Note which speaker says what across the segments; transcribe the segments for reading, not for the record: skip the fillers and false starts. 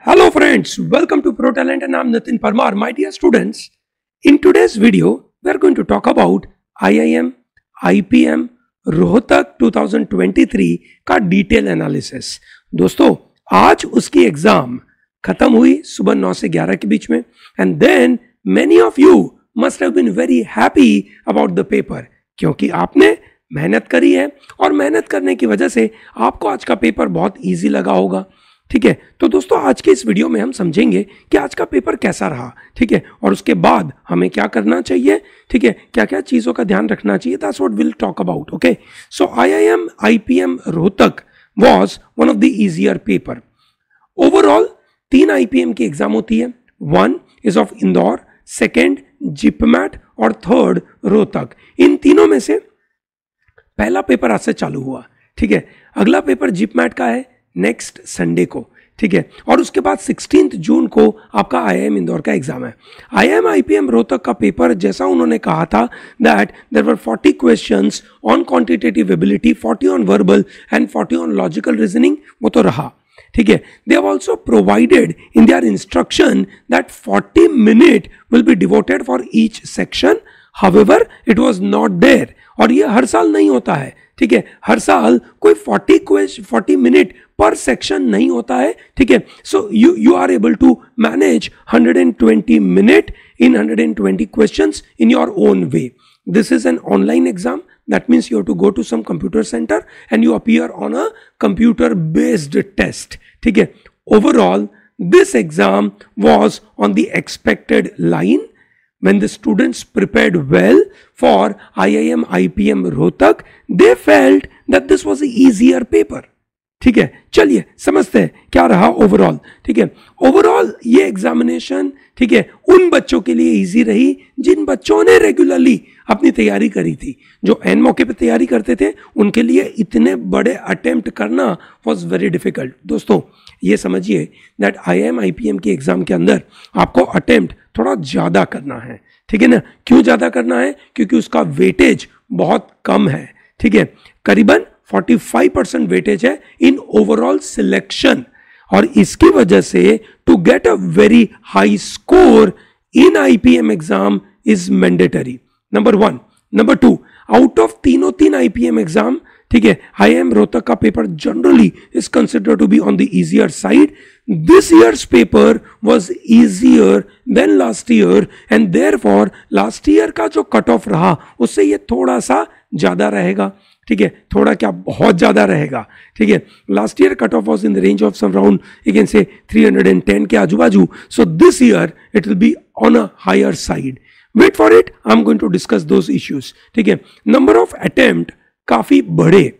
Speaker 1: Hello friends, welcome to Pro Talent and I'm Nitin Parmar. My dear students, in today's video, we are going to talk about IIM, IPM, Rohtak 2023 का detail analysis. दोस्तों, आज उसकी exam खत्म हुई सुबह 9 से 11 के बीच में and then many of you must have been very happy about the paper, क्योंकि आपने मेहनत करी है और मेहनत करने की वजह से आपको आज का पेपर बहुत इजी लगा होगा। ठीक है, तो दोस्तों आज के इस वीडियो में हम समझेंगे कि आज का पेपर कैसा रहा। ठीक है, और उसके बाद हमें क्या करना चाहिए, ठीक है, क्या क्या चीज़ों का ध्यान रखना चाहिए। That's what will talk about. Okay, so IIM IPM Rohtak was one of the easier paper. Overall 3 IPM की एग्जाम होती है। 1 इज ऑफ इंदौर, सेकेंड जिपमैट और थर्ड रोहतक। इन तीनों में से पहला पेपर आज से चालू हुआ। ठीक है, अगला पेपर जिपमैट का है नेक्स्ट संडे को। ठीक है, और उसके बाद 16 जून को आपका IIM इंदौर का एग्जाम है। IIM IPM रोहतक का पेपर जैसा उन्होंने कहा था that there were 40 questions on quantitative ability, 40 on verbal and 40 on logical reasoning, वो तो रहा। ठीक है, they have also provided in their instruction that 40 minute will be devoted for each section. However it was not there, और ये हर साल नहीं होता है। ठीक है, हर साल कोई 40 मिनट पर सेक्शन नहीं होता है। ठीक है, so you are able to manage 120 minute in 120 questions in your own way. This is an online exam, that means you have to go to some computer center and you appear on a computer based test. ठीक है, overall this exam was on the expected line. When the students prepared well for IIM IPM Rohtak, they felt that this was an easier paper. ठीक है, चलिए समझते हैं क्या रहा overall. ठीक है, ओवरऑल ये एग्जामिनेशन, ठीक है, उन बच्चों के लिए इजी रही जिन बच्चों ने रेगुलरली अपनी तैयारी करी थी। जो एन मौके पे तैयारी करते थे उनके लिए इतने बड़े अटेम्प्ट करना वाज वेरी डिफिकल्ट। दोस्तों ये समझिए दैट IIM IPM की एग्जाम के अंदर आपको अटेम्प्ट थोड़ा ज़्यादा करना है। ठीक है ना, क्यों ज़्यादा करना है? क्योंकि उसका वेटेज बहुत कम है। ठीक है, करीबन 45% वेटेज है इन ओवरऑल सिलेक्शन, और इसकी वजह से to get a very high score in IPM exam is mandatory. Number 1। Number 2, out of तीन IPM एग्जाम, ठीक है, IIM रोहतक का paper generally is considered to be on the easier side. This year's paper was easier than last year and therefore last year का जो cut off रहा उससे ये थोड़ा सा ज्यादा रहेगा। ठीक है, थोड़ा क्या, बहुत ज्यादा रहेगा। ठीक है, last year cut off was in the range of some round you can say 310 के आजू बाजू। So this year it will be on a higher side. Wait for it, I am going to discuss those issues. ठीक है, number of attempt काफी बड़े।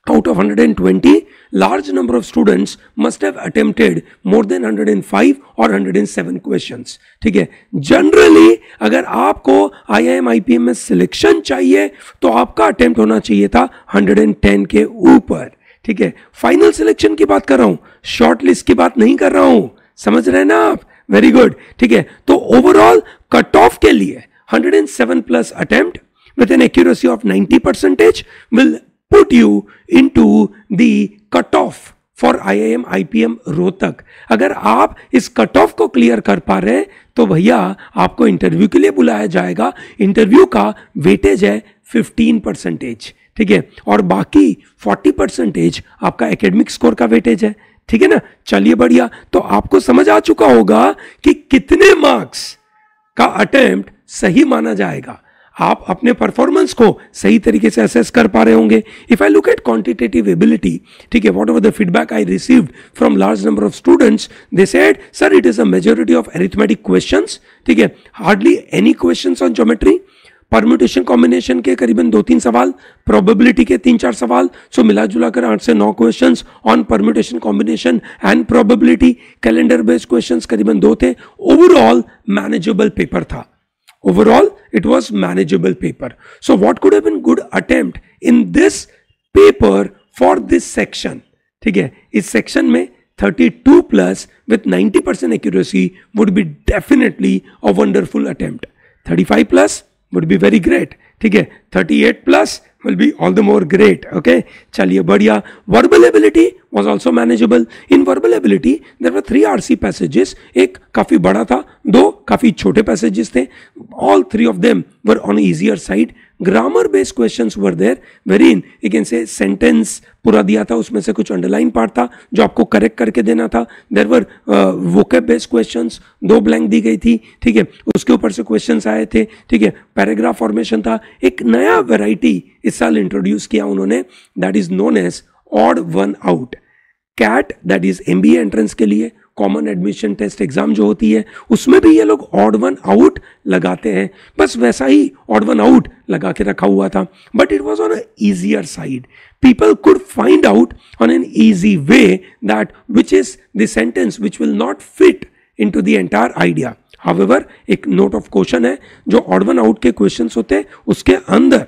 Speaker 1: Out of 120, large number of students must have attempted more than 105 or 107 questions. ठीक है, generally अगर आपको IIM IPM में selection चाहिए तो आपका अटेम्प्ट होना चाहिए था 110 के ऊपर। ठीक है, फाइनल सिलेक्शन की बात कर रहा हूं, शॉर्ट लिस्ट की बात नहीं कर रहा हूं। समझ रहे हैं ना आप? Very good. ठीक है, तो ओवरऑल कट ऑफ के लिए 107 plus attempt with an accuracy of 90% will put you into the cutoff for IIM IPM Rohtak. अगर आप इस कट ऑफ को क्लियर कर पा रहे तो भैया आपको इंटरव्यू के लिए बुलाया जाएगा। इंटरव्यू का वेटेज है 15%। ठीक है, और बाकी 40% आपका एकेडमिक स्कोर का वेटेज है। ठीक है ना, चलिए बढ़िया। तो आपको समझ आ चुका होगा कि कितने मार्क्स का अटेम्प्ट सही माना जाएगा। आप अपने परफॉर्मेंस को सही तरीके से असेस कर पा रहे होंगे। If I look at quantitative ability, ठीक है, what ever the feedback I received from large number of students, they said sir it is a majority of arithmetic questions. ठीक है, hardly any questions on geometry. Permutation combination के करीबन 2-3 सवाल, probability के 3-4 सवाल, सो मिला जुला कर 8 से 9 questions on permutation combination and probability. Calendar based questions करीबन 2 थे। ओवरऑल मैनेजेबल पेपर था। Overall, it was manageable paper. So what could have been good attempt in this paper for this section? ठीक है, इस सेक्शन में 32 plus with 90% accuracy would be definitely a wonderful attempt. 35 plus would be very great. ठीक है, 38 plus will be all the more great. Okay, चलिए बढ़िया. Verbal ability was also manageable. In verbal ability there were 3 RC passages. एक काफी बड़ा था, 2 काफी छोटे passages थे. All 3 of them were on easier side. Grammar based questions were there, wherein you can say sentence पूरा दिया था, उसमें से कुछ अंडरलाइन पार्ट था जो आपको करेक्ट करके देना था. There were vocab based questions, 2 blank दी गई थी. ठीक है, उसके ऊपर से क्वेश्चंस आए थे. ठीक है, पैराग्राफ फॉर्मेशन था. एक नया वैरायटी इस साल इंट्रोड्यूस किया उन्होंने, that is known as odd one out. CAT, that is MBA entrance के लिए कॉमन एडमिशन टेस्ट एग्जाम जो होती है, उसमें भी ये लोग ऑड वन आउट लगाते हैं. बस वैसा ही ऑड वन आउट लगा के रखा हुआ था, but it was on a easier side. People could find out on an easy way that which is the sentence which will not fit into the entire idea. However, एक note of caution है, जो odd one out के questions होते हैं उसके अंदर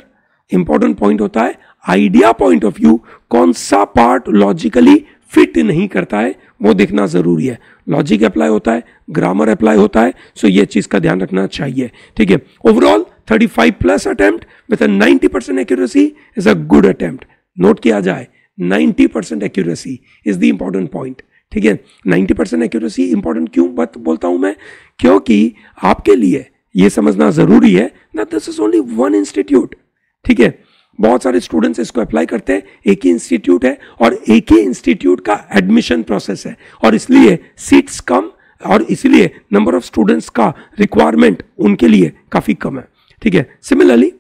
Speaker 1: important point होता है idea point of view, कौन सा part logically fit नहीं करता है वो देखना जरूरी है. लॉजिक अप्लाई होता है, ग्रामर अप्लाई होता है, सो ये चीज का ध्यान रखना चाहिए. ठीक है, overall 35 plus attempt with 90% accuracy is a good attempt. Note किया जाए 90% accuracy is the important point. ठीक है, 90% एक्यूरेसी इंपॉर्टेंट क्यों बोलता हूं मैं, क्योंकि आपके लिए यह समझना जरूरी है that this is only one institute. ठीक है, बहुत सारे स्टूडेंट्स इसको अप्लाई करते हैं, एक ही इंस्टीट्यूट है और एक ही इंस्टीट्यूट का एडमिशन प्रोसेस है, और इसलिए सीट्स कम और इसलिए नंबर ऑफ स्टूडेंट्स का रिक्वायरमेंट उनके लिए काफी कम है. ठीक है, सिमिलरली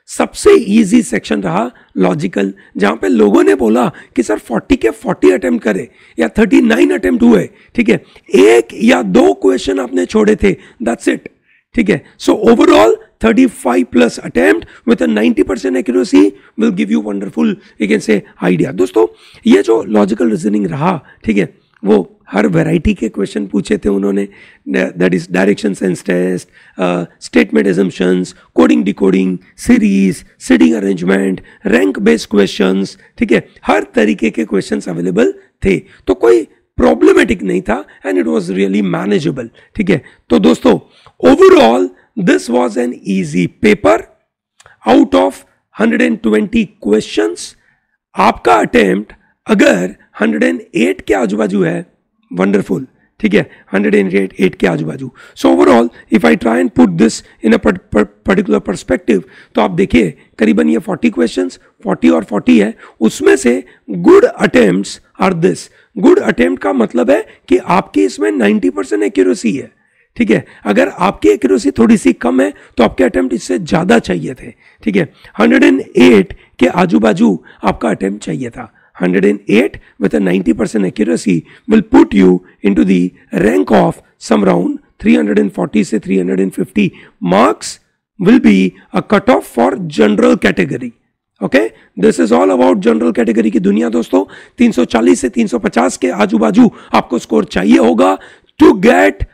Speaker 1: सबसे इजी सेक्शन रहा लॉजिकल, जहां पे लोगों ने बोला कि सर 40 के 40 अटेम्प्ट करे या 39 अटेम्प्ट हुए. ठीक है, 1 या 2 क्वेश्चन आपने छोड़े थे, दैट्स इट. ठीक है, so overall 35 plus attempt with 90% accuracy will give you wonderful you can से आइडिया. दोस्तों, ये जो लॉजिकल रीजनिंग रहा, ठीक है, वो हर वैरायटी के क्वेश्चन पूछे थे उन्होंने. That is direction sense test, statement assumptions, coding decoding, series, seating arrangement, rank based questions. ठीक है, हर तरीके के क्वेश्चंस अवेलेबल थे, तो कोई प्रॉब्लमेटिक नहीं था and it was really manageable. ठीक है, तो दोस्तों overall this was an easy paper. Out of 120 questions आपका अटेम्प्ट अगर 108 के आजू बाजू है, वंडरफुल. ठीक है, 108 के आजू बाजू. So overall if I try and put this in a particular perspective, तो आप देखिए करीबन ये 40 क्वेश्चंस, 40 और 40 है, उसमें से good attempts are this. Good attempt का मतलब है कि आपकी इसमें 90% एक्यूरेसी है. ठीक है, अगर आपकी एक्यूरेसी थोड़ी सी कम है तो आपके अटेम्प्ट इससे ज्यादा चाहिए थे. ठीक है, 108 के आजू बाजू आपका अटेम्प्ट चाहिए था. 108 with a 90% accuracy will put you into the rank of some round 340 से 350 marks will be a cutoff for general category. Okay, this is all about general category की दुनिया. दोस्तों 340 से 350 के आजू बाजू आपको स्कोर चाहिए होगा to get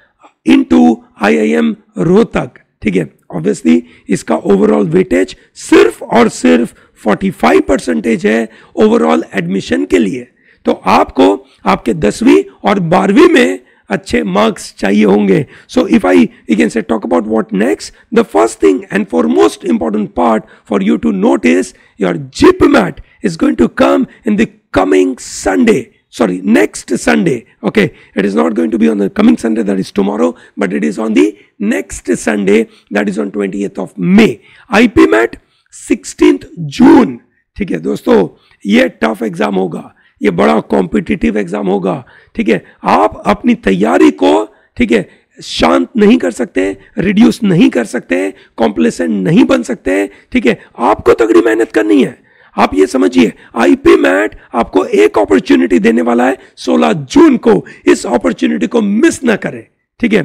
Speaker 1: into IIM Rohtak. ठीक है, ऑब्वियसली इसका ओवरऑल वेटेज सिर्फ और सिर्फ 45% है ओवरऑल एडमिशन के लिए. तो आपको आपके 10वीं और 12वीं में अच्छे मार्क्स चाहिए होंगे. So if I you can say talk about what next, the first thing and foremost important part for you to notice, your JIPMAT is going to come in the coming Sunday. Sorry, next Sunday. Okay, it is not going to be on the coming Sunday, that is tomorrow, but it is on the next Sunday, that is on 20th of May. IPMAT 16th June. ठीक है दोस्तों, ये tough exam होगा, ये बड़ा competitive exam होगा. ठीक है, आप अपनी तैयारी को, ठीक है, शांत नहीं कर सकते, रिड्यूस नहीं कर सकते, कॉम्प्लेसेंट नहीं बन सकते. ठीक है, आपको तगड़ी मेहनत करनी है. आप ये समझिए, IPMAT आपको एक अपॉर्चुनिटी देने वाला है 16 जून को. इस अपॉर्चुनिटी को मिस ना करें. ठीक है,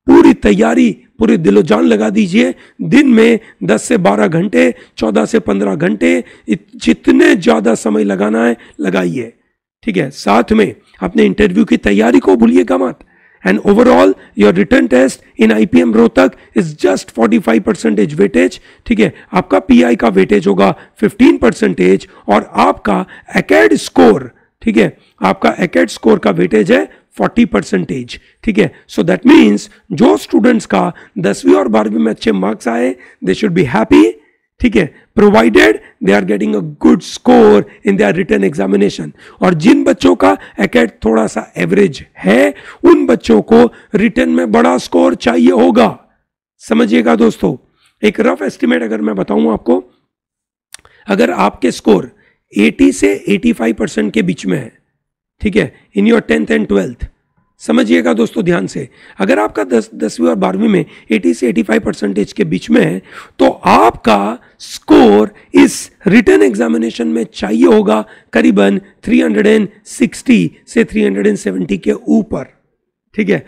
Speaker 1: पूरी तैयारी, पूरी दिलो जान लगा दीजिए. दिन में 10 से 12 घंटे, 14 से 15 घंटे, जितने ज्यादा समय लगाना है लगाइए. ठीक है, साथ में अपने इंटरव्यू की तैयारी को भूलिएगा मत. And overall your return test in IPM Rohtak is just 45% weightage. ठीक है, आपका PI का वेटेज होगा 15% और आपका एकेड स्कोर, ठीक है, आपका एकेड स्कोर का वेटेज है 40%. ठीक है, सो दैट मीन्स जो स्टूडेंट्स का 10वीं और 12वीं में अच्छे मार्क्स आए, दे शुड बी हैप्पी. ठीक है, provided they are getting a good score in their written examination. और जिन बच्चों का एकेड थोड़ा सा एवरेज है, उन बच्चों को रिटन में बड़ा स्कोर चाहिए होगा। समझिएगा दोस्तों, एक रफ एस्टिमेट अगर मैं बताऊं आपको, अगर आपके स्कोर 80 से 85% के बीच में है, ठीक है, in your 10th and 12th, समझिएगा दोस्तों ध्यान से, अगर आपका 10वीं और 12वीं में 80 से 85% के बीच में है, तो आपका स्कोर इस रिटन एग्जामिनेशन में चाहिए होगा करीबन 360 से 370 के ऊपर, ठीक है,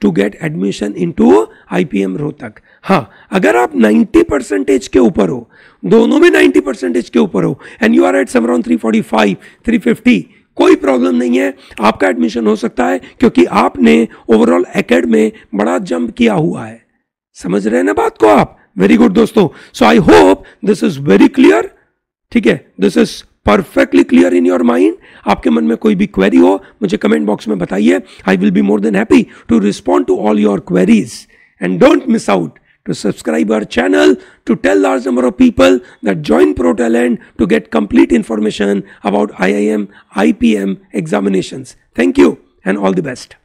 Speaker 1: to get admission into IPM Rohtak. हाँ, अगर आप 90% के ऊपर हो, दोनों में 90% के ऊपर हो, and you are at some around 345, 350, कोई प्रॉब्लम नहीं है, आपका एडमिशन हो सकता है, क्योंकि आपने ओवरऑल एकेड में बड़ा जंप किया हुआ है। समझ रहे हैं ना बात को आप? वेरी गुड दोस्तों, so I hope this is very clear, ठीक है, this is perfectly clear in your mind. आपके मन में कोई भी क्वेरी हो, मुझे कमेंट बॉक्स में बताइए। I will be more than happy to respond to all your queries, and don't miss out to subscribe our channel to tell large number of people that join ProTalent to get complete information about IIM, IPM examinations. Thank you and all the best.